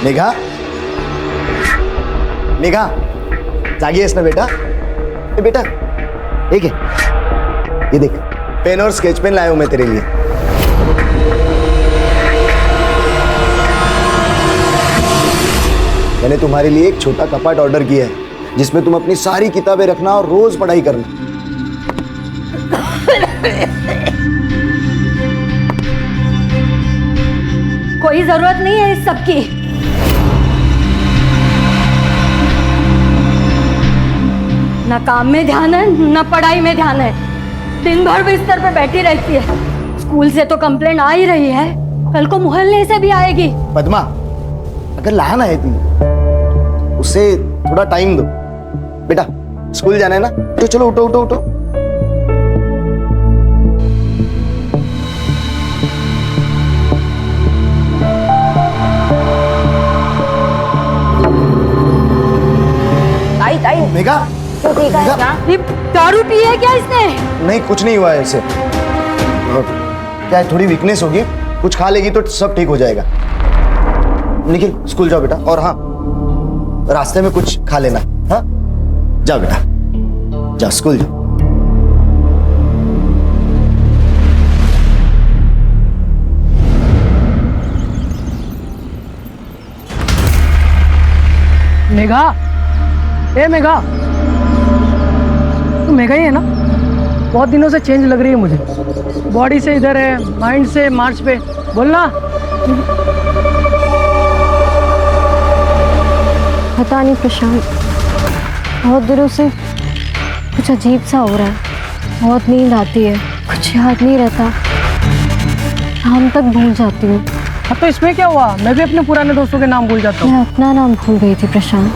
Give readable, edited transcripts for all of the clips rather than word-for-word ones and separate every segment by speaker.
Speaker 1: मेघा, मेघा, जागी आहेस ना बेटा? ए बेटा, एक है, ये देख, पेन और स्केच पेन लाया हूं मैं तेरे लिए। मैंने तुम्हारे लिए एक छोटा कपाट ऑर्डर किया है जिसमें तुम अपनी सारी किताबें रखना और रोज पढ़ाई करना।
Speaker 2: कोई जरूरत नहीं है इस सब की। ना काम में ध्यान है ना पढ़ाई में ध्यान है। दिन भर बिस्तर पर बैठी रहती है। स्कूल से तो कंप्लेंट आ ही रही है, कल को मोहल्ले से भी आएगी।
Speaker 1: पद्मा, अगर लहान आहे ती, उसे थोड़ा टाइम दो। बेटा स्कूल जाना है ना, तो चलो उठो उठो उठो।
Speaker 2: ताई
Speaker 1: मेघा,
Speaker 2: तो ठीक है ना? ये दारू पी है क्या इसने?
Speaker 1: नहीं कुछ नहीं हुआ है इसे। क्या है, थोड़ी वीकनेस होगी, कुछ खा लेगी तो सब ठीक हो जाएगा। निखिल स्कूल जाओ बेटा, और हाँ रास्ते में कुछ खा लेना। हाँ जाओ बेटा, जाओ स्कूल जाओ।
Speaker 3: मेघा, ए मेघा, तू मेघा ही है ना? बहुत दिनों से चेंज लग रही है मुझे। बॉडी से इधर है, माइंड से मार्च पे। बोलना।
Speaker 4: पता नहीं प्रशांत, बहुत दिनों से कुछ अजीब सा हो रहा है। बहुत नींद आती है, कुछ याद नहीं रहता, शाम तक भूल जाती हूँ।
Speaker 3: हाँ तो इसमें क्या हुआ? मैं भी अपने पुराने दोस्तों के नाम भूल जाता हूँ।
Speaker 4: मैं अपना नाम भूल गई थी प्रशांत।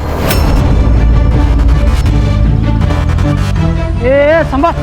Speaker 3: ए संभाल।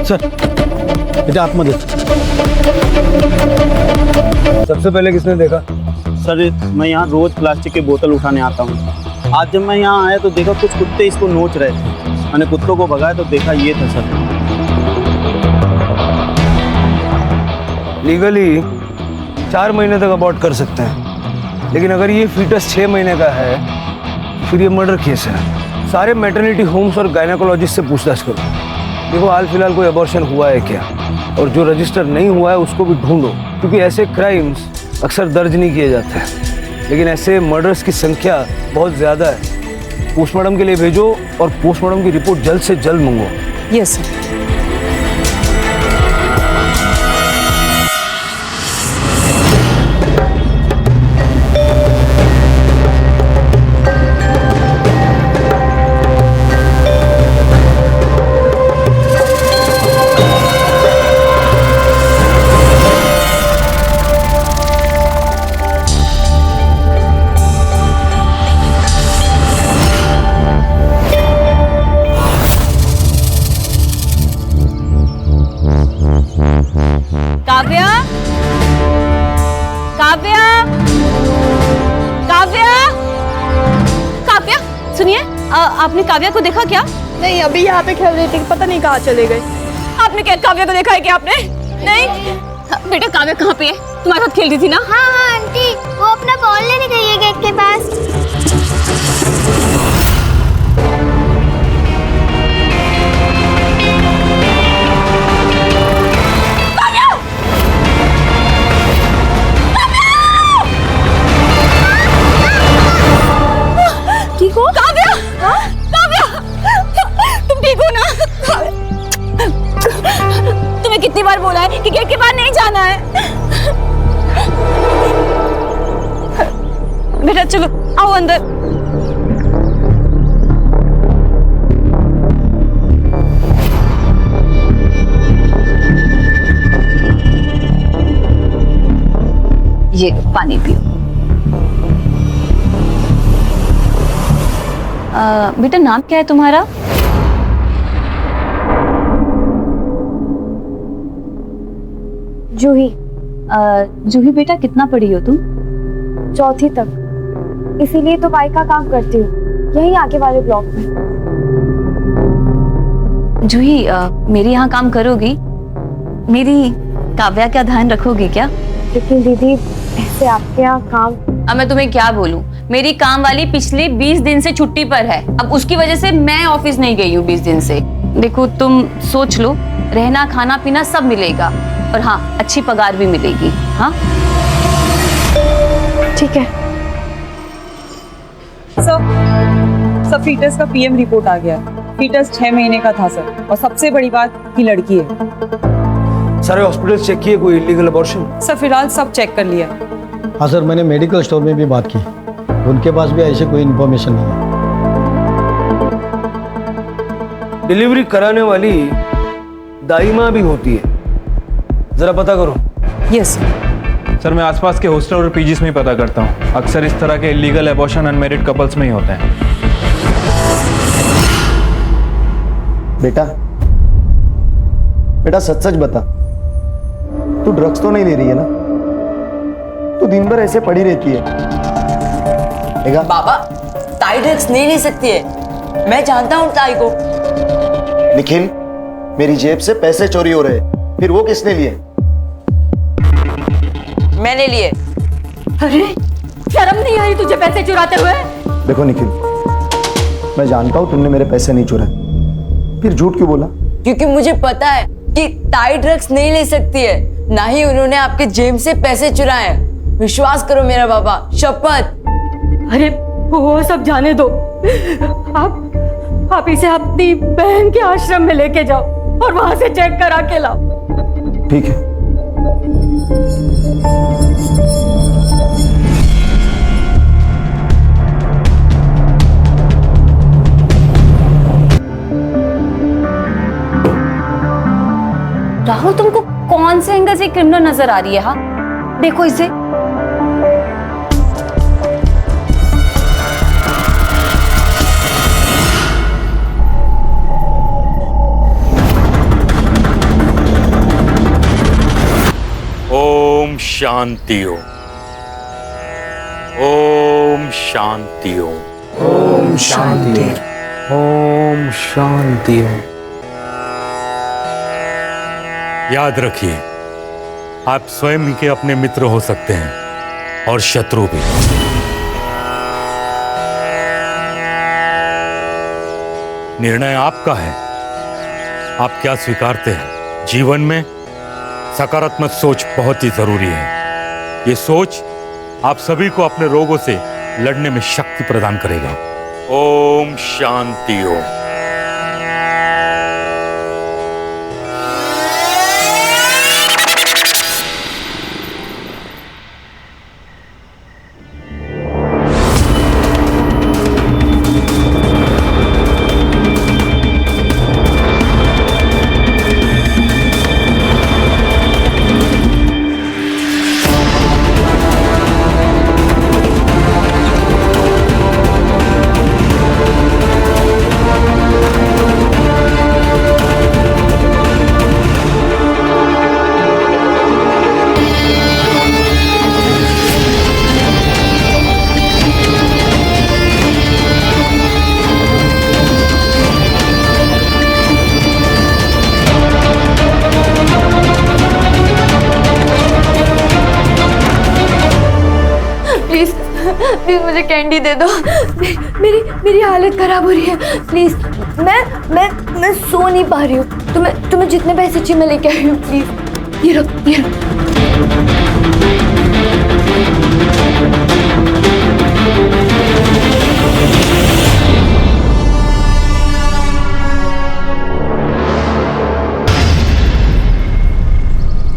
Speaker 5: सर बेटा आत्महत्या। सबसे पहले किसने देखा?
Speaker 6: सर मैं यहाँ रोज प्लास्टिक की बोतल उठाने आता हूँ। आज जब मैं यहाँ आया तो देखा कुछ कुत्ते इसको नोच रहे थे। मैंने कुत्तों को भगाया तो देखा ये था सर।
Speaker 5: लीगली 4 महीने तक अबॉर्ट कर सकते हैं, लेकिन अगर ये फीटस 6 महीने का है फिर ये मर्डर केस है। सारे मैटरनिटी होम्स और गायनेकोलॉजिस्ट से पूछताछ करो। देखो हाल फिलहाल कोई अबॉर्शन हुआ है क्या, और जो रजिस्टर नहीं हुआ है उसको भी ढूंढो, क्योंकि ऐसे क्राइम्स अक्सर दर्ज नहीं किए जाते हैं, लेकिन ऐसे मर्डर्स की संख्या बहुत ज़्यादा है। पोस्टमार्टम के लिए भेजो और पोस्टमार्टम की रिपोर्ट जल्द से जल्द मंगवाओ।
Speaker 7: Yes sir.
Speaker 2: काव्या, काव्या, काव्या, काव्या, सुनिए, आपने काव्या को देखा क्या?
Speaker 7: नहीं, अभी यहाँ पे खेल रही थी, पता नहीं कहाँ चले गए।
Speaker 2: आपने क्या काव्या को देखा है क्या आपने? नहीं बेटा, काव्या कहाँ पे है? तुम्हारे साथ खेल रही थी ना?
Speaker 8: हाँ हाँ आंटी, वो अपना बॉल लेने गई है गेट के पास।
Speaker 2: ठीक हो? काव्या, काव्या, तुम ठीक हो ना? तुम्हें कितनी बार बोला है कि गेट के बाहर नहीं जाना है? बेटा चलो आओ अंदर।
Speaker 9: ये पानी पियो। बेटा नाम क्या है तुम्हारा?
Speaker 4: जूही।
Speaker 9: जूही बेटा कितना पढ़ी हो तुम?
Speaker 4: 4th तक, इसीलिए तो बाइक का काम करती हूँ यही आगे वाले ब्लॉक में।
Speaker 9: जूही मेरे यहाँ काम करोगी? मेरी काव्या का ध्यान रखोगी क्या?
Speaker 4: लेकिन दीदी ऐसे आपके यहाँ काम।
Speaker 9: अब मैं तुम्हें क्या बोलूं, मेरी काम वाली पिछले 20 दिन से छुट्टी पर है। अब उसकी वजह से मैं ऑफिस नहीं गई हूँ 20 दिन से। देखो तुम सोच लो, रहना खाना पीना सब मिलेगा और हाँ अच्छी पगार भी मिलेगी। हाँ
Speaker 4: ठीक है।
Speaker 10: सर फीटस का पीएम रिपोर्ट आ गया है। फीटस 6 महीने का था सर, और सबसे बड़ी बात कि लड़की है।
Speaker 5: सारे हॉस्पिटल्स चेक किए, कोई इलीगल अबॉर्शन?
Speaker 10: सर फिलहाल सब चेक कर लिया।
Speaker 3: हाँ सर, मैंने मेडिकल स्टोर में भी बात की, उनके पास भी ऐसे कोई इन्फॉर्मेशन नहीं है।
Speaker 5: डिलीवरी कराने वाली दाई माँ भी होती है, जरा पता करो।
Speaker 10: यस
Speaker 11: सर, मैं आसपास के हॉस्टल और पीजीज में ही पता करता हूँ। अक्सर इस तरह के इलीगल एबॉर्शन अनमैरिड कपल्स में ही होते हैं।
Speaker 1: बेटा बेटा सच सच बता, तू ड्रग्स तो नहीं ले रही है ना? तू दिन भर ऐसे पड़ी रहती है। देखा?
Speaker 12: बाबा ताई ड्रग्स नहीं ले सकती है, मैं जानता हूँ ताई को।
Speaker 1: निखिल, मेरी जेब से पैसे चोरी हो रहे हैं, फिर वो किसने लिए?
Speaker 12: मैंने लिए।
Speaker 2: अरे शर्म नहीं आई तुझे पैसे चुराते हुए?
Speaker 1: देखो निखिल, मैं जानता हूं तुमने मेरे पैसे नहीं चुराए, फिर झूठ क्यों बोला?
Speaker 12: क्योंकि मुझे पता है कि ताई ड्रग्स नहीं ले सकती है, ना ही उन्होंने आपके जेब से पैसे चुराए हैं। विश्वास करो मेरा बाबा, शपथ।
Speaker 2: अरे वो सब जाने दो, आप इसे अपनी बहन के आश्रम में लेके जाओ और वहां से चेक करा के लाओ।
Speaker 1: ठीक है।
Speaker 9: राहुल तुमको कौन से एंगल से क्रिमिनल नजर आ रही है? हाँ देखो इसे।
Speaker 13: ओम शांति ओम, ओम शांति ओम,
Speaker 5: ओम शांति, ओम शांति।
Speaker 13: याद रखिए, आप स्वयं ही के अपने मित्र हो सकते हैं और शत्रु भी। निर्णय आपका है, आप क्या स्वीकारते हैं। जीवन में सकारात्मक सोच बहुत ही जरूरी है। ये सोच आप सभी को अपने रोगों से लड़ने में शक्ति प्रदान करेगा। ओम शांति ओम।
Speaker 7: प्लीज मुझे कैंडी दे दो। मेरी हालत खराब हो रही है, प्लीज। मैं सो नहीं पा रही हूँ। तुम्हें जितने पैसे चाहिए मैं लेके आई हूँ, प्लीज। ये लो।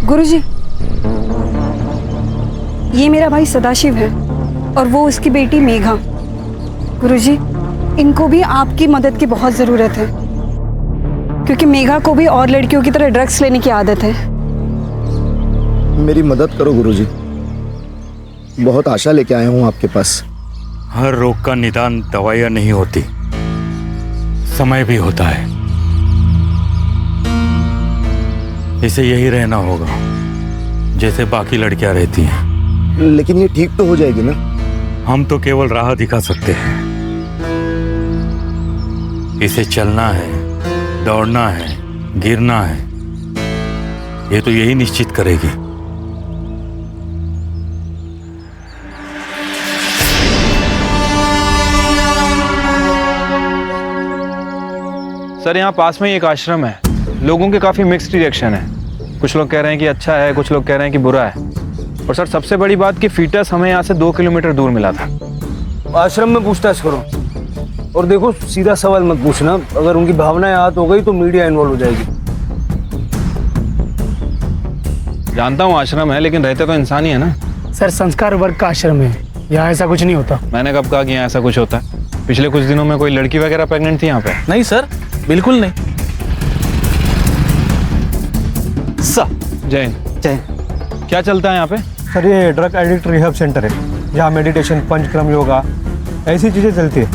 Speaker 10: गुरुजी, ये मेरा भाई सदाशिव है और वो उसकी बेटी मेघा। गुरुजी, इनको भी आपकी मदद की बहुत ज़रूरत है, क्योंकि मेघा को भी और लड़कियों की तरह ड्रग्स लेने की आदत है।
Speaker 1: मेरी मदद करो गुरुजी, बहुत आशा लेके आया हूँ आपके पास।
Speaker 13: हर रोग का निदान दवाइयां नहीं होती, समय भी होता है। इसे यही रहना होगा जैसे बाकी लड़कियां रहती हैं।
Speaker 1: लेकिन ये ठीक तो हो जाएगी ना?
Speaker 13: हम तो केवल राह दिखा सकते हैं। इसे चलना है, दौड़ना है, गिरना है, ये तो यही निश्चित करेगी।
Speaker 11: सर यहाँ पास में ही एक आश्रम है, लोगों के काफ़ी मिक्स्ड रिएक्शन है। कुछ लोग कह रहे हैं कि अच्छा है, कुछ लोग कह रहे हैं कि बुरा है। और सर सबसे बड़ी बात कि फीटस हमें यहाँ से 2 किलोमीटर दूर मिला था।
Speaker 5: आश्रम में पूछताछ करो और देखो, सीधा सवाल मत पूछना। अगर उनकी भावनाएं आहत हो गई तो मीडिया इन्वॉल्व हो जाएगी।
Speaker 11: जानता हूँ आश्रम है, लेकिन रहते तो इंसान ही है ना।
Speaker 3: सर संस्कार वर्ग का आश्रम है, यहाँ ऐसा कुछ नहीं होता।
Speaker 11: मैंने कब कहा कि यहाँ ऐसा कुछ होता है? पिछले कुछ दिनों में कोई लड़की वगैरह प्रेग्नेंट थी यहाँ पे?
Speaker 6: नहीं सर, बिल्कुल नहीं।
Speaker 11: जैन क्या चलता है यहाँ पे?
Speaker 5: सर ये ड्रग एडिक्ट रिहब सेंटर है, यहाँ मेडिटेशन, पंचक्रम, योगा, ऐसी चीजें चलती है।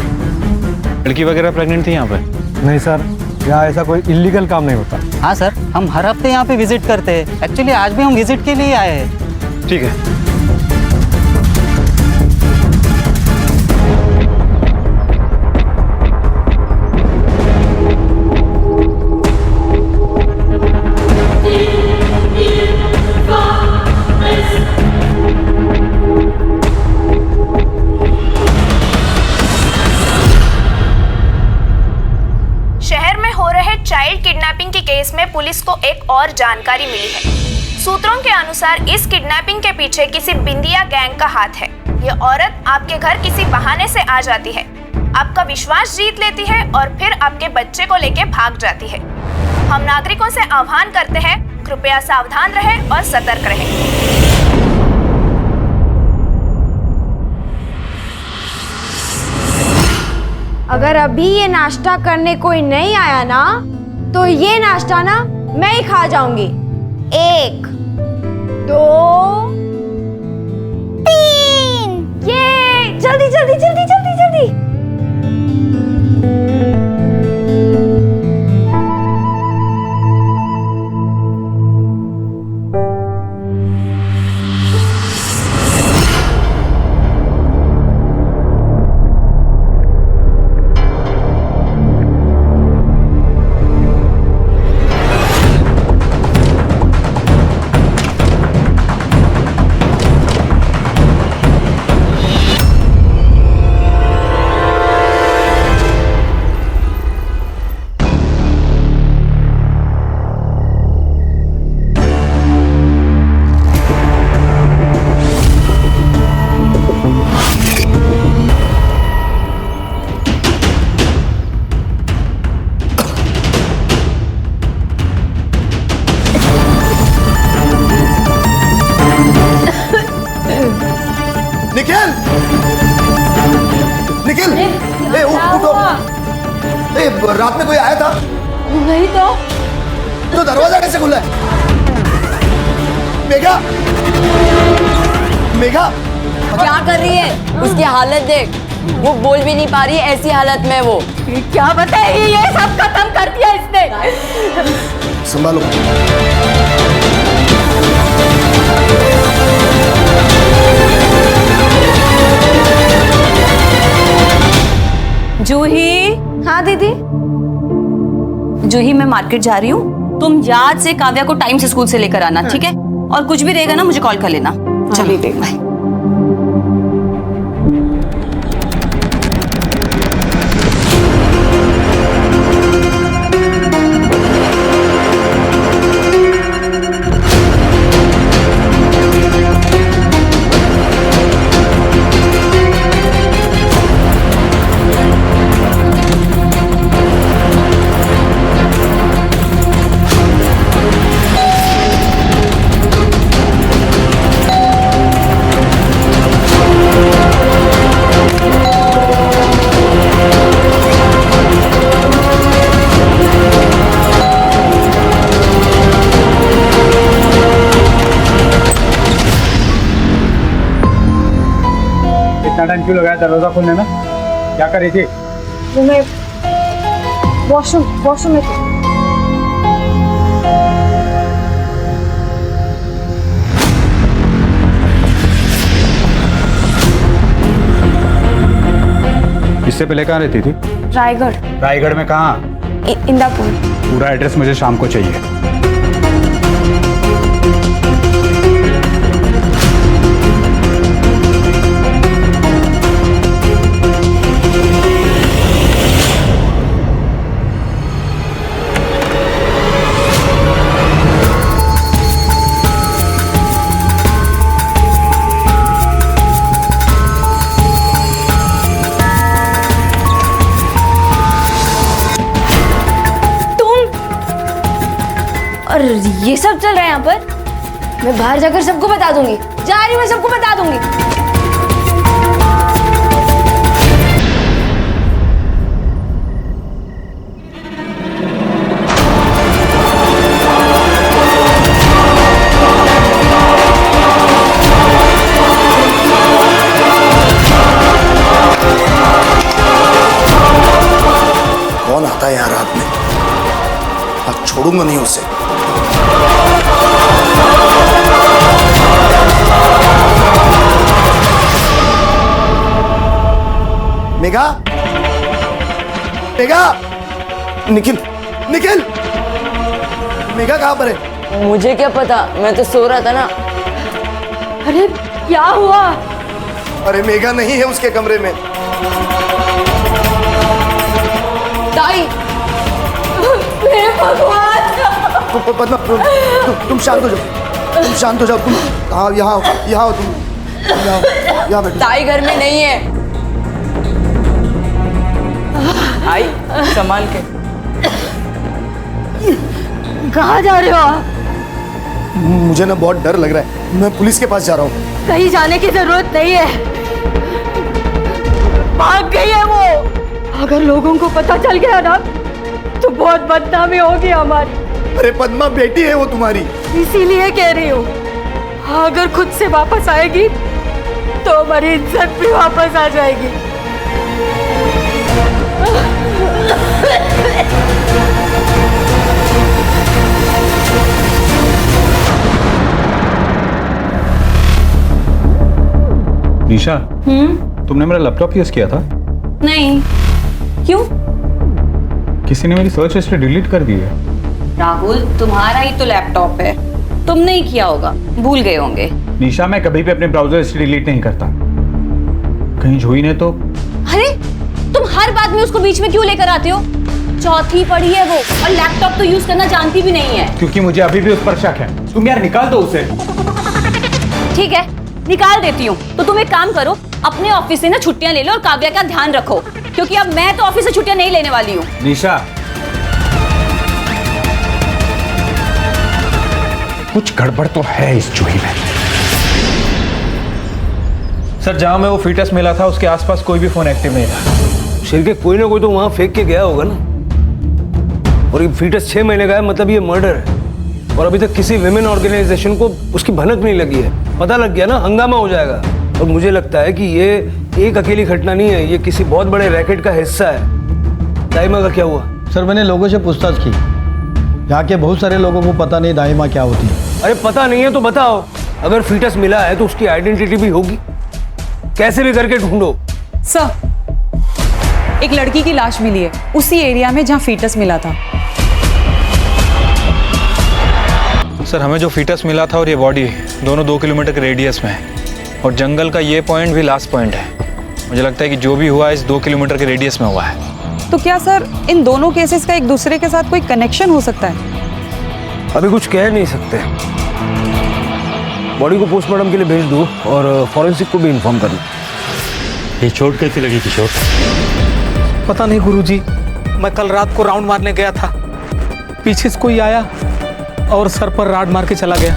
Speaker 11: लड़की वगैरह प्रेग्नेंट थी यहाँ पे?
Speaker 5: नहीं सर, यहाँ ऐसा कोई इलीगल काम नहीं होता।
Speaker 6: हाँ सर, हम हर हफ्ते यहाँ पे विजिट करते हैं। एक्चुअली आज भी हम विजिट के लिए आए हैं।
Speaker 11: ठीक है।
Speaker 14: चाइल्ड किडनैपिंग के केस में पुलिस को एक और जानकारी मिली है। सूत्रों के अनुसार इस किडनैपिंग के पीछे किसी बिंदिया गैंग का हाथ है। ये औरत आपके घर किसी बहाने से आ जाती है, आपका विश्वास जीत लेती है और फिर आपके बच्चे को लेके भाग जाती है। हम नागरिकों से आह्वान करते हैं, कृपया सावधान रहें और सतर्क रहें।
Speaker 7: अगर अभी ये नाश्ता करने कोई नहीं आया ना, तो ये नाश्ता ना मैं ही खा जाऊंगी। 1 2 3। ये जल्दी जल्दी जल्दी जल्दी जल्दी।
Speaker 1: निखिल, ए उठो। ए रात में कोई आया था?
Speaker 2: नहीं तो
Speaker 1: दरवाजा कैसे खुला है? मेघा, मेघा
Speaker 12: क्या कर रही है? उसकी हालत देख, वो बोल भी नहीं पा रही है, ऐसी हालत में वो।
Speaker 2: क्या बताए, ये सब खत्म कर दिया इसने।
Speaker 1: संभालो।
Speaker 9: जूही।
Speaker 7: हाँ दीदी।
Speaker 9: जूही, मैं मार्केट जा रही हूँ, तुम याद से काव्या को टाइम से स्कूल से लेकर आना, ठीक है? और कुछ भी रहेगा ना मुझे कॉल कर लेना। चलिए, बाय।
Speaker 11: इतना टाइम क्यों लगाया दरवाजा खोलने में? क्या कर रही थी?
Speaker 10: वो मैं वॉशरूम में थी।
Speaker 11: इससे पहले कहाँ रहती थी?
Speaker 10: रायगढ़।
Speaker 11: रायगढ़ में कहाँ?
Speaker 10: इंदापुर।
Speaker 11: पूरा एड्रेस मुझे शाम को चाहिए।
Speaker 7: और ये सब चल रहा है यहाँ पर? मैं बाहर जाकर सबको बता दूंगी। जा रही हूँ, मैं सबको बता दूंगी।
Speaker 1: कौन आता है यार रात में? आज छोड़ूंगा नहीं उसे। मेघा, मेघा, निखिल, निखिल, मेघा कहाँ पर है?
Speaker 12: मुझे क्या पता, मैं तो सो रहा था ना।
Speaker 2: अरे क्या हुआ?
Speaker 1: अरे मेघा नहीं है उसके कमरे में।
Speaker 12: ताई,
Speaker 2: हे भगवान!
Speaker 1: पद्मा, तुम शांत हो जाओ, तुम शांत हो जाओ। तुम हाँ यहाँ आओ तुम, यहाँ बैठो।
Speaker 12: ताई घर में नहीं है। आई संभाल के।
Speaker 2: कहाँ जा रहे हो आप?
Speaker 1: मुझे ना बहुत डर लग रहा है, मैं पुलिस के पास जा रहा हूँ।
Speaker 2: कहीं जाने की जरूरत नहीं है, भाग गई है वो। अगर लोगों को पता चल गया ना तो बहुत बदनामी होगी हमारी।
Speaker 1: अरे पद्मा बेटी है वो तुम्हारी।
Speaker 2: इसीलिए कह रही हूँ, अगर खुद से वापस आएगी तो हमारी इज्जत भी वापस आ जाएगी।
Speaker 11: निशा, तुमने मेरा लैपटॉप यूज किया था?
Speaker 9: नहीं। क्यों?
Speaker 11: किसी ने मेरी सर्च हिस्ट्री डिलीट कर दी है।
Speaker 9: राहुल, तुम्हारा ही तो लैपटॉप है, तुमने ही किया होगा, भूल गए होंगे।
Speaker 11: निशा, मैं कभी भी अपने ब्राउजर हिस्ट्री डिलीट नहीं करता। कहीं जोई ने तो।
Speaker 9: अरे तुम हर बात में उसको बीच में क्यों लेकर आते हो? चौथी पढ़ी है वो, और लैपटॉप तो यूज करना जानती भी नहीं है।
Speaker 11: क्योंकि मुझे अभी भी उस पर शक है। तुम यार निकाल दो उसे।
Speaker 9: ठीक है, निकाल देती हूँ। तो तुम एक काम करो, अपने ऑफिस से ना छुट्टियां ले लो और काव्या का ध्यान रखो, क्योंकि अब मैं तो ऑफिस से छुट्टियां नहीं लेने वाली हूँ।
Speaker 11: निशा, कुछ गड़बड़ तो है इस जूही में। सर, जहां में वो फीटस मिला था उसके आसपास कोई भी फोन एक्टिव नहीं था।
Speaker 5: शेर के कोई ना कोई तो वहां फेंक के गया होगा ना। और ये फीटस 6 महीने का है, मतलब ये मर्डर है। और अभी तक किसी विमेन ऑर्गेनाइजेशन को उसकी भनक नहीं लगी है। पता लग गया ना, हंगामा हो जाएगा। और मुझे लगता है कि ये एक अकेली घटना नहीं है, ये किसी बहुत बड़े रैकेट का हिस्सा है। दाइमा का क्या हुआ?
Speaker 15: सर, मैंने लोगों से पूछताछ की, यहाँ के बहुत सारे लोगों को पता नहीं दाइमा क्या होती है।
Speaker 5: अरे पता नहीं है तो बताओ। अगर फीटस मिला है तो उसकी आइडेंटिटी भी होगी, कैसे भी करके ढूंढो।
Speaker 10: सर, एक लड़की की लाश मिली है उसी एरिया में जहाँ फीटस मिला था।
Speaker 11: सर, हमें जो फीटस मिला था और ये बॉडी दोनों 2 किलोमीटर के रेडियस में है, और जंगल का ये पॉइंट भी लास्ट पॉइंट है। मुझे लगता है कि जो भी हुआ इस 2 किलोमीटर के रेडियस में हुआ है।
Speaker 10: तो क्या सर इन दोनों केसेस का एक दूसरे के साथ कोई कनेक्शन हो सकता है?
Speaker 5: अभी कुछ कह नहीं सकते। बॉडी को पोस्टमार्टम के लिए भेज दो और फॉरेंसिक को भी इन्फॉर्म कर दो।
Speaker 13: ये चोट कैसी लगी किशोर?
Speaker 3: पता नहीं गुरुजी, मैं कल रात को राउंड मारने गया था, पीछे से कोई आया और सर पर राड मार के चला गया।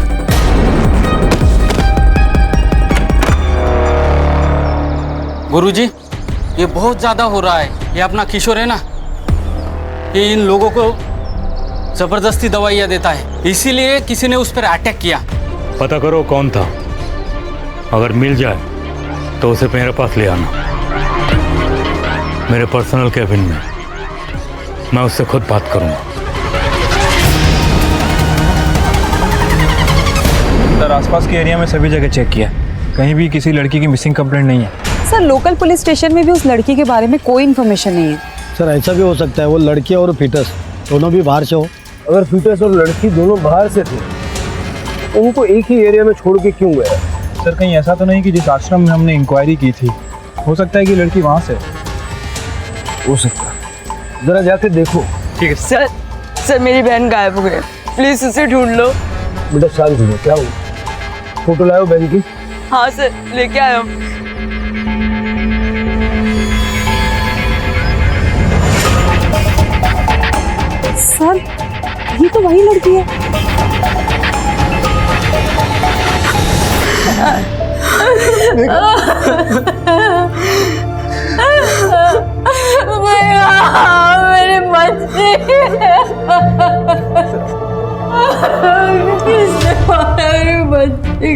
Speaker 16: गुरुजी, ये बहुत ज्यादा हो रहा है। ये अपना किशोर है ना, ये इन लोगों को जबरदस्ती दवाइयाँ देता है, इसीलिए किसी ने उस पर अटैक किया।
Speaker 13: पता करो कौन था, अगर मिल जाए तो उसे मेरे पास ले आना, मेरे पर्सनल कैबिन में। मैं उससे खुद बात करूंगा।
Speaker 11: सर आसपास के एरिया में सभी जगह चेक किया, कहीं भी किसी लड़की की मिसिंग कंप्लेंट नहीं है।
Speaker 10: सर लोकल पुलिस स्टेशन में भी उस लड़की के बारे में कोई इन्फॉर्मेशन नहीं है।
Speaker 15: सर ऐसा भी हो सकता है वो लड़की और फीटस दोनों भी बाहर से हो।
Speaker 5: अगर फीटस और लड़की दोनों बाहर से थे, उनको एक ही एरिया में छोड़ के क्यों गया?
Speaker 11: सर कहीं ऐसा तो नहीं कि जिस आश्रम में हमने इंक्वायरी की थी, हो सकता है कि लड़की वहाँ से
Speaker 5: हो सकता है। जरा जाके देखो।
Speaker 12: ठीक है सर। सर मेरी बहन गायब हो गई, प्लीज उसे ढूंढ लो।
Speaker 5: बेटा शांत हो, क्या हुआ? फोटो लाओ बहन की।
Speaker 12: हाँ सर लेके आया हूँ।
Speaker 10: सर ये तो वही लड़की है।
Speaker 12: मेरे बच्चे बच्चे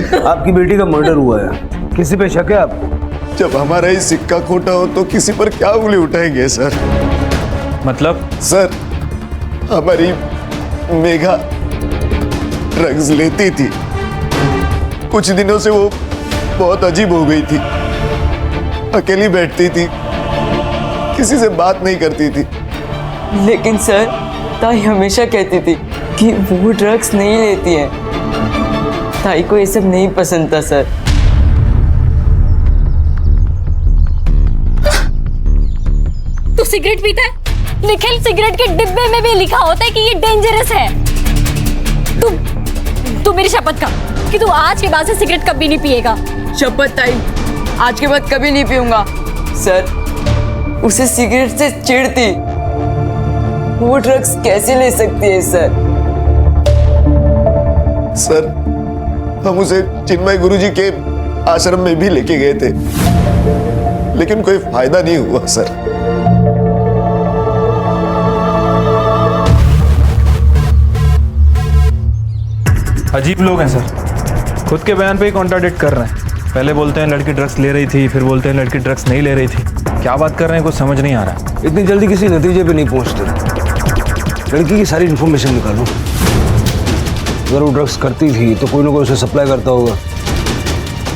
Speaker 12: को।
Speaker 5: आपकी बेटी का मर्डर हुआ है, किसी पे शक है आपको?
Speaker 1: जब हमारा ही सिक्का खोटा हो तो किसी पर क्या उंगली उठाएंगे सर?
Speaker 11: मतलब?
Speaker 1: सर हमारी मेघा ड्रग्स लेती थी, कुछ दिनों से वो बहुत अजीब हो गई थी, अकेली बैठती थी, किसी से बात नहीं करती थी।
Speaker 12: लेकिन सर ताई हमेशा कहती थी कि वो ड्रग्स नहीं लेती है। ताई को ये सब नहीं पसंद था सर।
Speaker 2: तू सिगरेट पीता है? निखिल सिगरेट के डिब्बे में भी लिखा होता है कि ये डेंजरस है। तू मेरी शपथ खा कि तू आज के बाद से सिगरेट कभी नहीं पिएगा।
Speaker 12: शपथ ताई, आज के बाद कभी नहीं पीऊंगा। सर उसे सिगरेट से चिढ़ती, वो ड्रग्स कैसे ले सकती है सर?
Speaker 1: सर हम उसे चिन्मय गुरुजी के आश्रम में भी लेके गए थे, लेकिन कोई फायदा नहीं हुआ सर।
Speaker 11: अजीब लोग हैं सर, खुद के बयान पे ही कॉन्ट्राडिक्ट कर रहे हैं। पहले बोलते हैं लड़की ड्रग्स ले रही थी, फिर बोलते हैं लड़की ड्रग्स नहीं ले रही थी। क्या बात कर रहे हैं कुछ समझ नहीं आ रहा।
Speaker 5: इतनी जल्दी किसी नतीजे पे नहीं पहुंचते। लड़की की सारी इन्फॉर्मेशन निकालो। अगर वो ड्रग्स करती थी तो कोई ना कोई उसे सप्लाई करता होगा।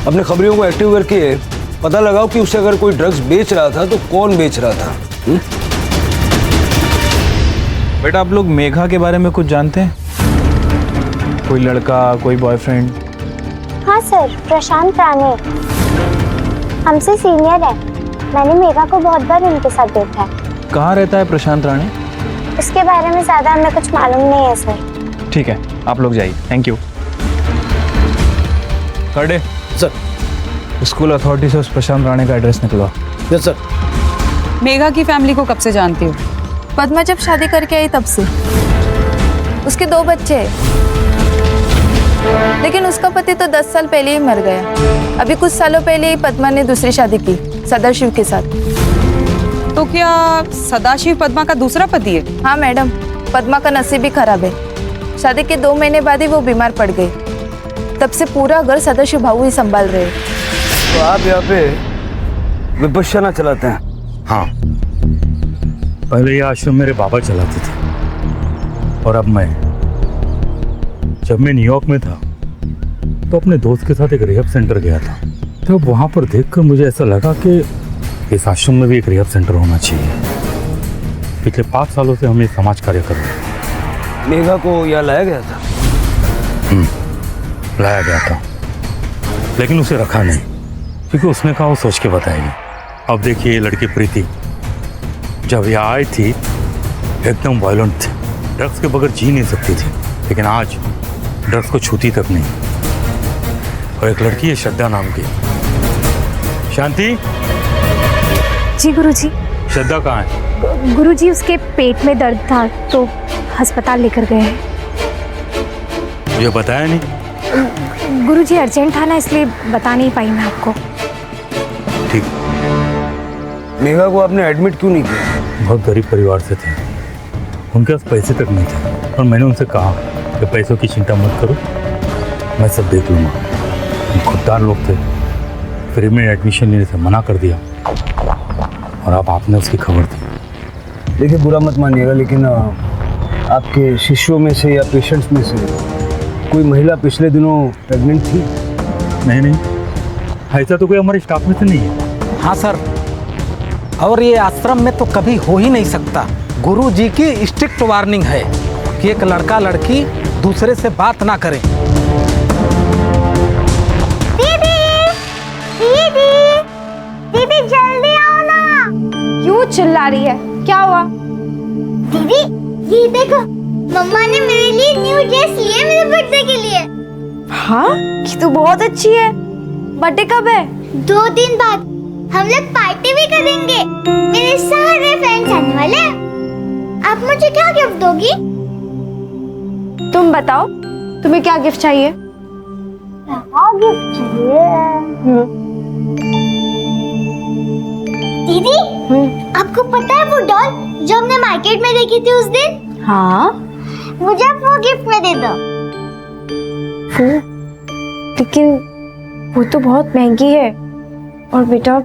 Speaker 5: अपने खबरियों को एक्टिव करके पता लगाओ कि उसे अगर कोई ड्रग्स बेच रहा था तो कौन बेच रहा था।
Speaker 11: बेटा आप लोग मेघा के बारे में कुछ जानते हैं? कोई लड़का, कोई बॉयफ्रेंड?
Speaker 8: हाँ सर, प्रशांत राणे हमसे सीनियर है। मैंने मेघा को बहुत बार उनके साथ देखा है।
Speaker 11: कहाँ रहता है प्रशांत राणे?
Speaker 8: उसके बारे में ज्यादा हमें कुछ मालूम नहीं है सर।
Speaker 11: ठीक है आप लोग जाइए। Thank you. कर्डे
Speaker 5: सर,
Speaker 11: स्कूल अथॉरिटी से उस प्रशांत राणे का एड्रेस निकलवा।
Speaker 5: Yes sir.
Speaker 10: मेघा की फैमिली को कब से जानती हो?
Speaker 14: पद्मा जब शादी करके आई तब से। उसके 2 बच्चे हैं, लेकिन उसका पति तो 10 साल पहले ही मर गया। अभी कुछ सालों पहले ही पद्मा ने दूसरी शादी की सदाशिव के साथ।
Speaker 10: तो क्या सदाशिव पद्मा का दूसरा पति है?
Speaker 14: हाँ मैडम, पद्मा का नसीब ही खराब है। शादी के 2 महीने बाद ही वो बीमार पड़ गई। तब से पूरा घर सदाशिव भाऊ ही संभाल रहे।
Speaker 5: तो आप यहाँ पे विपश्यना चलाते हैं?
Speaker 13: हाँ, पहले ये आश्रम मेरे बाबा चलाते थे और अब मैं। जब मैं न्यूयॉर्क में था तो अपने दोस्त के साथ एक रिहैब सेंटर गया था। तो वहाँ पर देखकर मुझे ऐसा लगा कि इस आश्रम में भी एक रिहैब सेंटर होना चाहिए। पिछले 5 सालों से हम ये समाज कार्य कर रहे हैं।
Speaker 5: मेघा को यहाँ लाया गया था?
Speaker 13: लाया गया था, लेकिन उसे रखा नहीं, क्योंकि उसने कहा वो सोच के बताएगी। अब देखिए ये लड़की प्रीति जब यहाँ आई थी एकदम वायलेंट थी, ड्रग्स के बगैर जी नहीं सकती थी, लेकिन आज ड्रग्स को छूती तक नहीं। और एक लड़की है श्रद्धा नाम की। शांति।
Speaker 8: जी गुरुजी।
Speaker 13: श्रद्धा कहाँ है?
Speaker 8: गुरुजी उसके पेट में दर्द था तो अस्पताल लेकर गए हैं।
Speaker 13: मुझे बताया नहीं?
Speaker 8: गुरुजी अर्जेंट था ना, इसलिए बता नहीं पाई मैं आपको।
Speaker 13: ठीक।
Speaker 5: मेघा को आपने एडमिट क्यों नहीं किया?
Speaker 13: बहुत गरीब परिवार से थे, उनके पास पैसे तक नहीं थे, और मैंने उनसे कहा कि पैसों की चिंता मत करो, मैं सब देख लूँगा। खुददार लोग थे, फ्री में एडमिशन लेने से मना कर दिया और अब आपने उसकी खबर दी।
Speaker 5: देखिए बुरा मत मानिएगा, लेकिन आपके शिष्यों में से या पेशेंट्स में से कोई महिला पिछले दिनों प्रेग्नेंट थी?
Speaker 13: नहीं, ऐसा तो कोई हमारे स्टाफ में से नहीं है।
Speaker 3: हाँ सर, और ये आश्रम में तो कभी हो ही नहीं सकता। गुरु जी की स्ट्रिक्ट वार्निंग है कि एक लड़का लड़की दूसरे से बात ना करे।
Speaker 8: दीदी जल्दी आओ ना।
Speaker 7: क्यों चिल्ला रही है? क्या हुआ?
Speaker 8: दीदी ये देखो, मम्मा ने मेरे लिए न्यू ड्रेस ली है मेरे बर्थडे के लिए।
Speaker 7: हाँ, ये तो बहुत अच्छी है। बर्थडे कब है?
Speaker 8: 2 दिन बाद हम लोग पार्टी भी करेंगे। मेरे सारे फ्रेंड्स आने वाले हैं। आप मुझे क्या गिफ्ट दोगी?
Speaker 7: तुम बताओ, तुम्हें क्या गिफ्ट चाहिए?
Speaker 8: गिफ्ट चाहिए। दीदी, आपको पता है वो डॉल जो हमने मार्केट में देखी थी उस दिन?
Speaker 7: हाँ।
Speaker 8: मुझे आप वो गिफ्ट में दे दो।
Speaker 7: लेकिन वो तो बहुत महंगी है और बेटा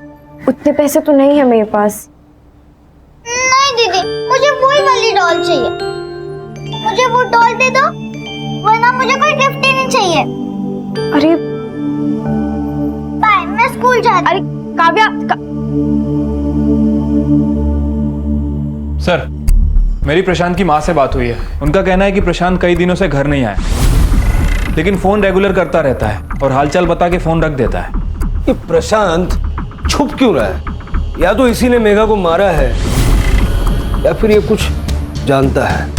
Speaker 7: उतने पैसे तो नहीं है मेरे पास।
Speaker 8: नहीं दीदी, मुझे वही वाली डॉल चाहिए। मुझे वो डॉल दे दो, वरना मुझे कोई गिफ्ट ही नहीं चाहिए।
Speaker 7: अरे
Speaker 8: बाय, मैं स्कूल जाती।
Speaker 7: अरे काव्या
Speaker 11: सर, मेरी प्रशांत की माँ से बात हुई है। उनका कहना है कि प्रशांत कई दिनों से घर नहीं आया, लेकिन फोन रेगुलर करता रहता है और हालचाल बता के फोन रख देता है।
Speaker 5: ये प्रशांत छुप क्यों रहा है? या तो इसी ने मेघा को मारा है या फिर ये कुछ जानता है।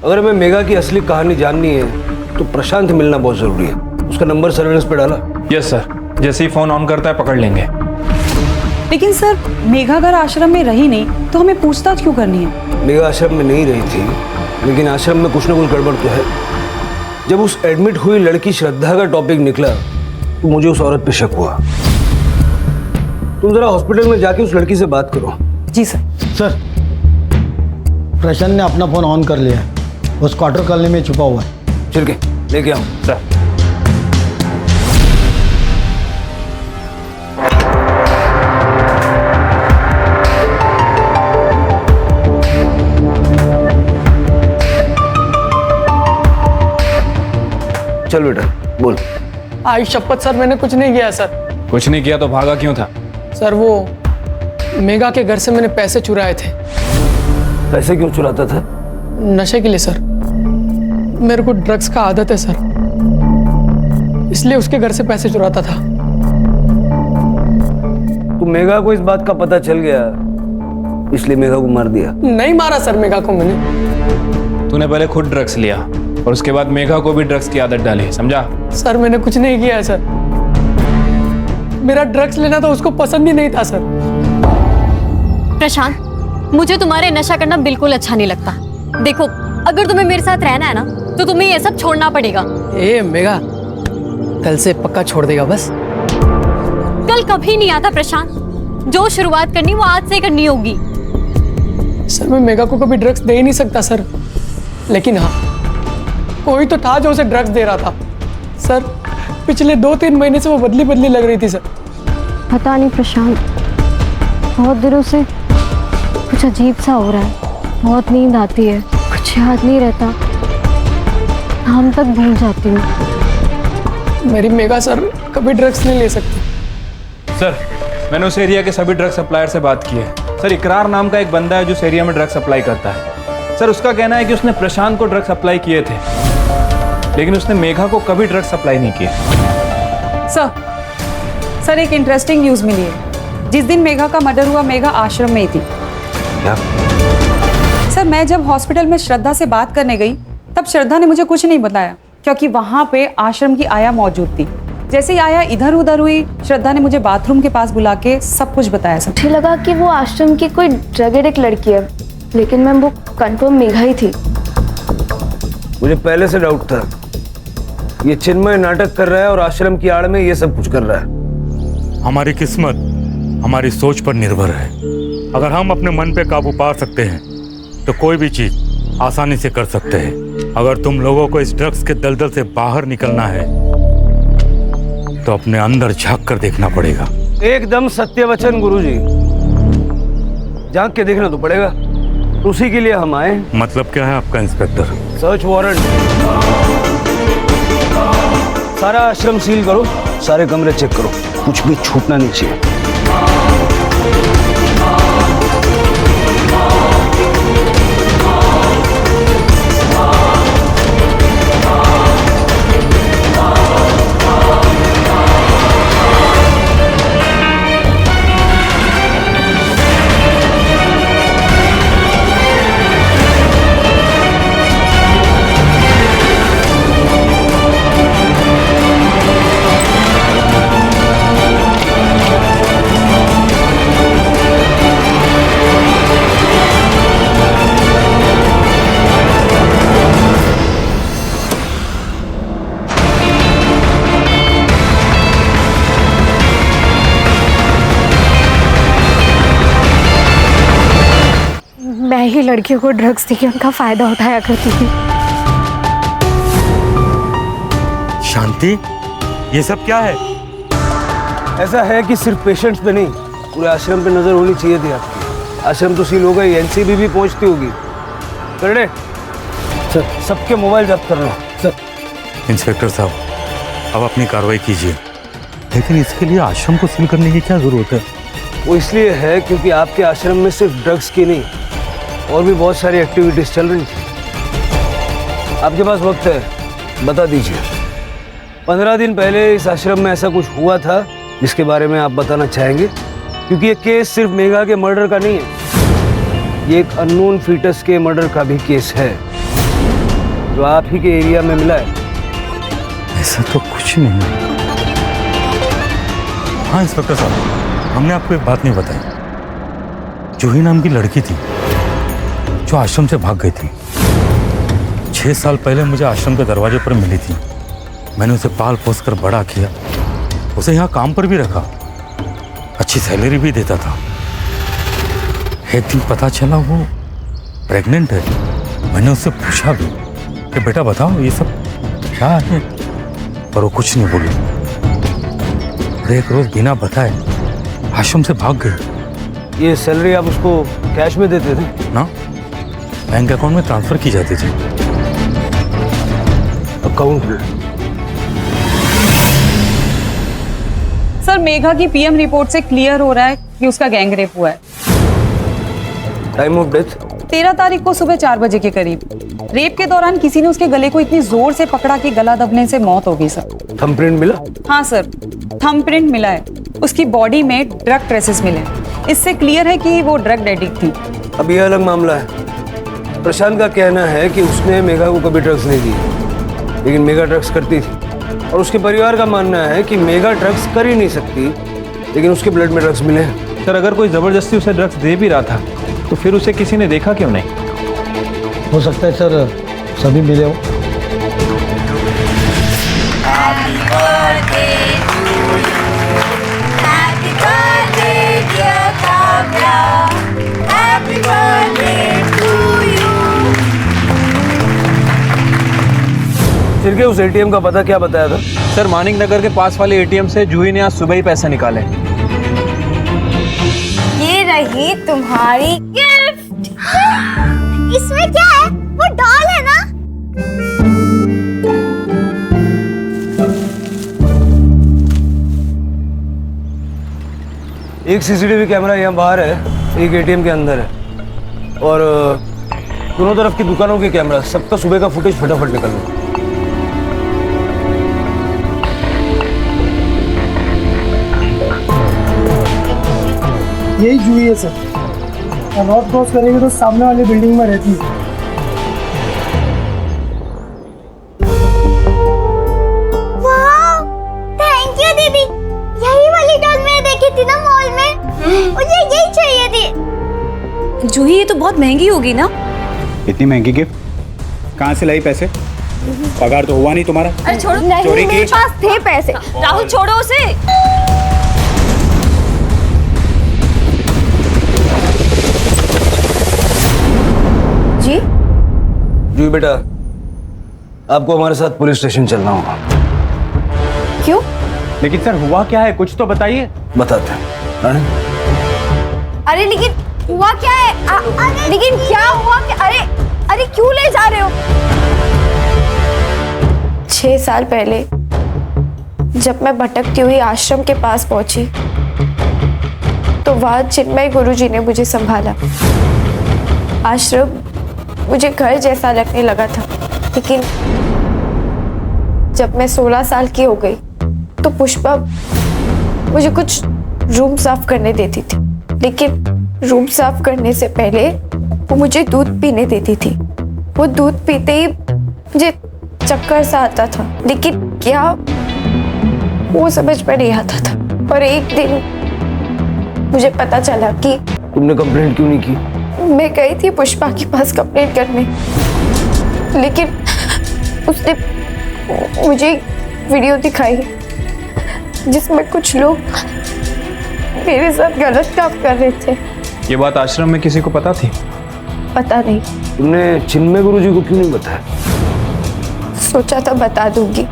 Speaker 5: अगर हमें मेघा की असली कहानी जाननी है तो प्रशांत मिलना बहुत जरूरी है। उसका नंबर सर्वेलेंस पे डाला?
Speaker 11: यस सर, जैसे ही फोन ऑन करता है पकड़ लेंगे।
Speaker 10: लेकिन सर, मेघा अगर आश्रम में रही नहीं तो हमें पूछताछ क्यों करनी है?
Speaker 5: मेघा आश्रम में नहीं रही थी, लेकिन आश्रम में कुछ ना कुछ गड़बड़ तो है। जब उस एडमिट हुई लड़की श्रद्धा का टॉपिक निकला तो मुझे उस औरत पे शक हुआ। तुम जरा हॉस्पिटल में जाके उस लड़की से बात करो।
Speaker 10: जी सर।
Speaker 15: सर, प्रशांत ने अपना फोन ऑन कर लिया है, उस क्वार्टर कॉलोनी में छुपा हुआ है।
Speaker 5: चल के लेके आओ।
Speaker 11: सर।
Speaker 5: चल बेटा बोल।
Speaker 16: आई शपथ सर, मैंने कुछ नहीं किया सर।
Speaker 11: कुछ नहीं किया तो भागा क्यों था?
Speaker 16: सर वो मेघा के घर से मैंने पैसे चुराए थे।
Speaker 5: पैसे क्यों चुराता था?
Speaker 16: नशे के लिए सर। मेरे को ड्रग्स का आदत है सर, इसलिए उसके घर से पैसे चुराता था।
Speaker 5: तो मेघा को इस बात का पता चल गया, इसलिए मेघा को मार दिया?
Speaker 16: नहीं मारा सर मेघा को मैंने।
Speaker 11: तूने पहले खुद ड्रग्स लिया और उसके बाद मेघा को भी ड्रग्स की आदत डाली, समझा?
Speaker 16: सर मैंने कुछ नहीं किया है सर। मेरा ड्रग्स लेना तो उसको पसंद ही नहीं था सर।
Speaker 4: प्रशांत, मुझे तुम्हारे नशा करना बिल्कुल अच्छा नहीं लगता। देखो, अगर तुम्हें मेरे साथ रहना है ना तो तुम्हें ये सब छोड़ना पड़ेगा।
Speaker 16: ए मेघा, कल से पक्का छोड़ देगा बस?
Speaker 4: कल कभी नहीं आता प्रशांत, जो शुरुआत करनी वो आज से करनी होगी।
Speaker 16: सर मैं मेघा को कभी ड्रग्स दे ही नहीं सकता सर, लेकिन हाँ कोई तो था जो उसे ड्रग्स दे रहा था सर। पिछले 2-3 महीने से वो बदली बदली लग रही थी सर।
Speaker 4: पता नहीं प्रशांत, बहुत दिनों से कुछ अजीब सा हो रहा है। बहुत नींद आती है, कुछ याद नहीं रहता, नाम तक भूल जाती हूँ।
Speaker 16: मेरी मेघा सर कभी ड्रग्स नहीं ले सकती।
Speaker 11: सर, मैंने उस एरिया के सभी ड्रग सप्लायर से बात की है। सर, इकरार नाम का एक बंदा है जो उस एरिया में ड्रग सप्लाई करता है। सर, उसका कहना है कि उसने प्रशांत को ड्रग सप्लाई किए थे, लेकिन उसने मेघा को कभी ड्रग सप्लाई नहीं किए।
Speaker 10: सर एक इंटरेस्टिंग न्यूज़ मिली है। जिस दिन मेघा का मर्डर हुआ, मेघा आश्रम में ही थी।
Speaker 5: क्या?
Speaker 10: सर मैं जब हॉस्पिटल में श्रद्धा से बात करने गई तब श्रद्धा ने मुझे कुछ नहीं बताया, क्योंकि वहां पे आश्रम की आया मौजूद थी। जैसे ही आया इधर उधर हुई, श्रद्धा ने मुझे बाथरूम के पास बुला के सब कुछ बताया। सब
Speaker 7: मुझे लगा कि वो आश्रम की कोई ड्रग एडिक्ट लड़की है, लेकिन मैम वो कंफर्म मेघा ही थी।
Speaker 5: मुझे पहले से डाउट था, ये चिन्मय नाटक कर रहा है और आश्रम की आड़ में ये सब कुछ कर रहा है।
Speaker 13: हमारी किस्मत हमारी सोच पर निर्भर है। अगर हम अपने मन पे काबू पा सकते हैं तो कोई भी चीज आसानी से कर सकते हैं। अगर तुम लोगों को इस ड्रग्स के दलदल से बाहर निकलना है तो अपने अंदर झांक कर देखना पड़ेगा।
Speaker 5: एकदम सत्य वचन गुरुजी, झांक के देखना तो पड़ेगा। उसी के लिए हम आए।
Speaker 13: मतलब क्या है आपका इंस्पेक्टर?
Speaker 5: Search warrant. सारा आश्रम सील करो, सारे कमरे चेक करो, कुछ भी छूटना नहीं चाहिए।
Speaker 4: मैं ही लड़कियों को ड्रग्स देके उनका फायदा उठाया करती थी।
Speaker 13: शांति, ये सब क्या है?
Speaker 5: ऐसा है कि सिर्फ पेशेंट्स पे नहीं, पूरे आश्रम पे नजर होनी चाहिए थी आपकी। आश्रम तो सील हो गई, एनसीबी भी पहुंचती होगी। करने सर, सबके मोबाइल जब्त कर लो। सर।
Speaker 13: इंस्पेक्टर साहब, अब अपनी कार्रवाई कीजिए, लेकिन इसके लिए आश्रम को सील करने की क्या जरूरत है?
Speaker 5: वो इसलिए है क्योंकि आपके आश्रम में सिर्फ ड्रग्स की नहीं और भी बहुत सारी एक्टिविटीज चल रही थी। आपके पास वक्त है, बता दीजिए। 15 दिन पहले इस आश्रम में ऐसा कुछ हुआ था जिसके बारे में आप बताना चाहेंगे? क्योंकि ये केस सिर्फ मेघा के मर्डर का नहीं है, ये एक अननोन फीटस के मर्डर का भी केस है जो आप ही के एरिया में मिला है।
Speaker 13: ऐसा तो कुछ नहीं। हाँ इंस्पेक्टर साहब, हमने आपको एक बात नहीं बताई। जूही नाम की लड़की थी जो आश्रम से भाग गई थी। 6 साल पहले मुझे आश्रम के दरवाजे पर मिली थी। मैंने उसे पाल पोस कर बड़ा किया, उसे यहाँ काम पर भी रखा, अच्छी सैलरी भी देता था। एक दिन पता चला वो प्रेग्नेंट है। मैंने उससे पूछा भी कि बेटा बताओ ये सब क्या है, पर वो कुछ नहीं बोली। और एक रोज बिना बताए आश्रम से भाग गई।
Speaker 5: ये सैलरी आप उसको कैश में देते थे
Speaker 13: ना? बैंक अकाउंट में ट्रांसफर की जाती थी।
Speaker 5: अकाउंट में?
Speaker 10: सर, मेघा की पीएम रिपोर्ट से क्लियर हो रहा है कि उसका गैंग रेप हुआ है।
Speaker 5: Time of death?
Speaker 10: 13 तारीख को सुबह 4 बजे के करीब। रेप के दौरान किसी ने उसके गले को इतनी जोर से पकड़ा कि गला दबने से मौत हो गई सर।
Speaker 5: थंबप्रिंट मिला?
Speaker 10: हाँ सर, थंबप्रिंट मिला है। उसकी बॉडी में ड्रग ट्रेसेस मिले। इससे क्लियर है कि वो ड्रग एडिक्ट थी।
Speaker 5: अब यह अलग मामला है। प्रशांत का कहना है कि उसने मेघा को कभी ड्रग्स नहीं दी, लेकिन मेघा ड्रग्स करती थी। और उसके परिवार का मानना है कि मेघा ड्रग्स कर ही नहीं सकती, लेकिन उसके ब्लड में ड्रग्स मिले हैं।
Speaker 11: सर, अगर कोई जबरदस्ती उसे ड्रग्स दे भी रहा था तो फिर उसे किसी ने देखा क्यों नहीं?
Speaker 15: हो सकता है सर सभी मिले हो।
Speaker 5: फिर के उस एटीएम का पता क्या बताया था?
Speaker 11: सर, मानिक नगर के पास वाले एटीएम से जूही ने आज सुबह ही पैसे निकाले।
Speaker 8: ये रही तुम्हारी गिफ्ट। इसमें क्या है? वो डॉल है ना?
Speaker 5: एक सीसीटीवी कैमरा यहाँ बाहर है, एक एटीएम के अंदर है, और दोनों तरफ की दुकानों के कैमरा, सबका सुबह का फुटेज फटाफट निकल लो।
Speaker 16: यही जूही है सर, और रोड क्रॉस करेंगे तो सामने वाली बिल्डिंग में रहती है।
Speaker 8: वाह, थैंक यू दीदी। यही वाली डॉल मैंने देखी थी ना मॉल में, मुझे यही चाहिए थी।
Speaker 9: जूही, ये तो बहुत महंगी होगी ना?
Speaker 6: इतनी महंगी गिफ्ट कहाँ से लाई पैसे? पगार तो हुआ नहीं तुम्हारा।
Speaker 9: अरे छोड़ो,
Speaker 8: नहीं, मेरे पास थे पैसे।
Speaker 9: राहुल छोड़ो उसे।
Speaker 7: जी,
Speaker 5: जी बेटा, आपको हमारे साथ पुलिस स्टेशन चलना होगा।
Speaker 7: क्यों?
Speaker 11: लेकिन सर हुआ क्या है, कुछ तो बताइए।
Speaker 5: बताते हैं। रानी,
Speaker 7: अरे लेकिन हुआ क्या है? लेकिन क्या हुआ? अरे क्यों ले जा रहे हो? 6 साल पहले जब मैं भटकती हुई आश्रम के पास पहुंची तो वहां चिन्मय गुरुजी ने मुझे संभाला। आश्रम मुझे घर जैसा लगने लगा था, लेकिन जब मैं 16 साल की हो गई तो पुष्पा मुझे कुछ रूम साफ करने देती थी, लेकिन रूम साफ करने से पहले वो मुझे दूध पीने देती थी। वो दूध पीते ही मुझे चक्कर सा आता था, लेकिन क्या वो समझ में नहीं आता था। और एक दिन मुझे पता चला कि
Speaker 5: तुमने कंप्लेंट क्यों नहीं की?
Speaker 7: मैं गई थी पुष्पा के पास कंप्लेंट करने, लेकिन उसने मुझे वीडियो दिखाई जिसमें कुछ लोग मेरे साथ गलत काम कर रहे थे।
Speaker 11: ये बात आश्रम में किसी को पता थी?
Speaker 7: पता नहीं।
Speaker 5: तुमने चिन्मय गुरुजी को क्यों नहीं बताया?
Speaker 7: सोचा था बता दूंगी,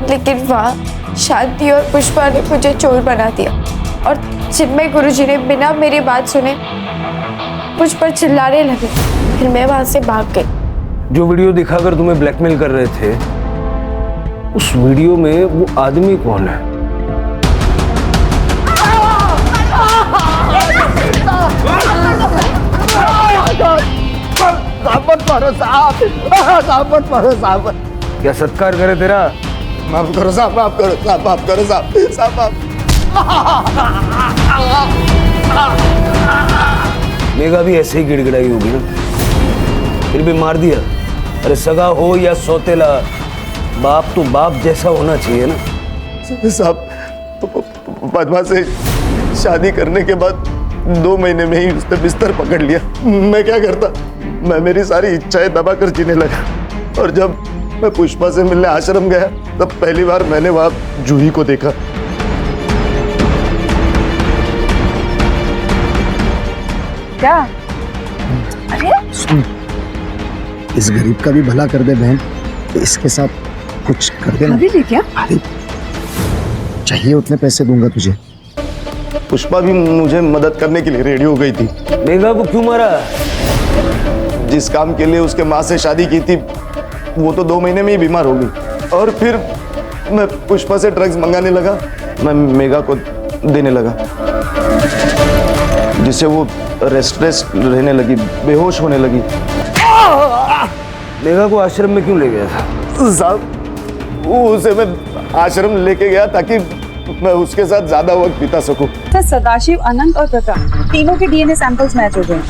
Speaker 7: लेकिन वहाँ शांति और पुष्पा ने मुझे चोर बना दिया और चिन्मय गुरुजी ने बिना मेरी बात सुने मुझ पर चिल्लाने लगे। फिर मैं वहां से भाग गई।
Speaker 5: जो वीडियो दिखाकर तुम्हें ब्लैकमेल कर रहे थे, उस वीडियो में वो आदमी कौन है? क्या सत्कार करे तेरा?
Speaker 1: माफ करो साहब, माफ करो साहब, माफ करो साहब, साहब माफ।
Speaker 5: मेघा भी ऐसे ही गिड़गिड़ाई होगी ना, फिर भी मार दिया। अरे सगा हो या सौतेला, बाप तो बाप जैसा होना चाहिए ना।
Speaker 1: साहब पद्मा से शादी करने के बाद 2 महीने में ही उसने बिस्तर पकड़ लिया। मैं क्या करता? मैं मेरी सारी इच्छाएं दबाकर जीने लगा। और जब मैं पुष्पा से मिलने आश्रम गया तब पहली बार मैंने वहां जूही को देखा।
Speaker 10: क्या?
Speaker 1: सुन, इस गरीब का भी भला कर दे बहन, इसके साथ कुछ कर देना।
Speaker 10: अभी क्या?
Speaker 1: अरे चाहिए उतने पैसे दूंगा तुझे। पुष्पा भी मुझे मदद करने के लिए रेडी हो गई थी।
Speaker 5: मेघा को क्यों मारा?
Speaker 1: जिस काम के लिए उसके माँ से शादी की थी वो तो 2 महीने में ही बीमार हो गई। और फिर मैं पुष्पा से ड्रग्स मंगाने लगा, मैं मेघा को देने लगा, जिससे वो रेस्टलेस रहने लगी, बेहोश होने लगी।
Speaker 5: मेघा को आश्रम में क्यों ले गया था?
Speaker 1: साहब उसे मैं आश्रम लेके गया ताकि मैं उसके साथ ज्यादा वक्त बिता सकूं।
Speaker 10: सर सदाशिव, अनंत और प्रकाश तीनों के डीएनए सैंपल्स मैच हो गए।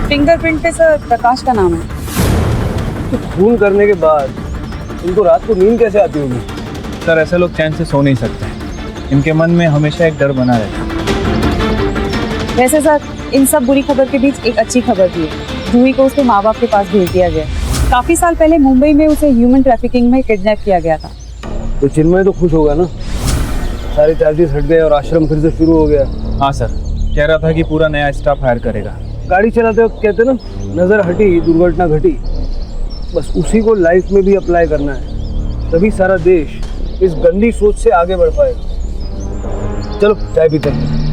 Speaker 10: फिंगरप्रिंट पे सर प्रकाश का नाम है।
Speaker 5: तो खून करने के बाद इनको रात को नींद कैसे आती होगी?
Speaker 11: सर ऐसे लोग चैन से सो नहीं सकते, इनके मन में हमेशा एक डर बना रहता है।
Speaker 10: वैसे सर इन सब बुरी खबर के बीच एक अच्छी खबर भी है। जूही को उसके माँ बाप के पास भेज दिया गया। काफी साल पहले मुंबई में उसे ह्यूमन ट्रैफिकिंग में किडनैप किया गया था।
Speaker 5: तो चिन्मय तो खुश होगा ना, सारे चार्जेस हट गए और आश्रम फिर से शुरू हो गया।
Speaker 11: हाँ सर, कह रहा था कि पूरा नया स्टाफ हायर करेगा।
Speaker 5: गाड़ी चलाते वक्त कहते ना, नजर हटी दुर्घटना घटी। बस उसी को लाइफ में भी अप्लाई करना है, तभी सारा देश इस गंदी सोच से आगे बढ़ पाएगा। चलो चाय पीते हैं।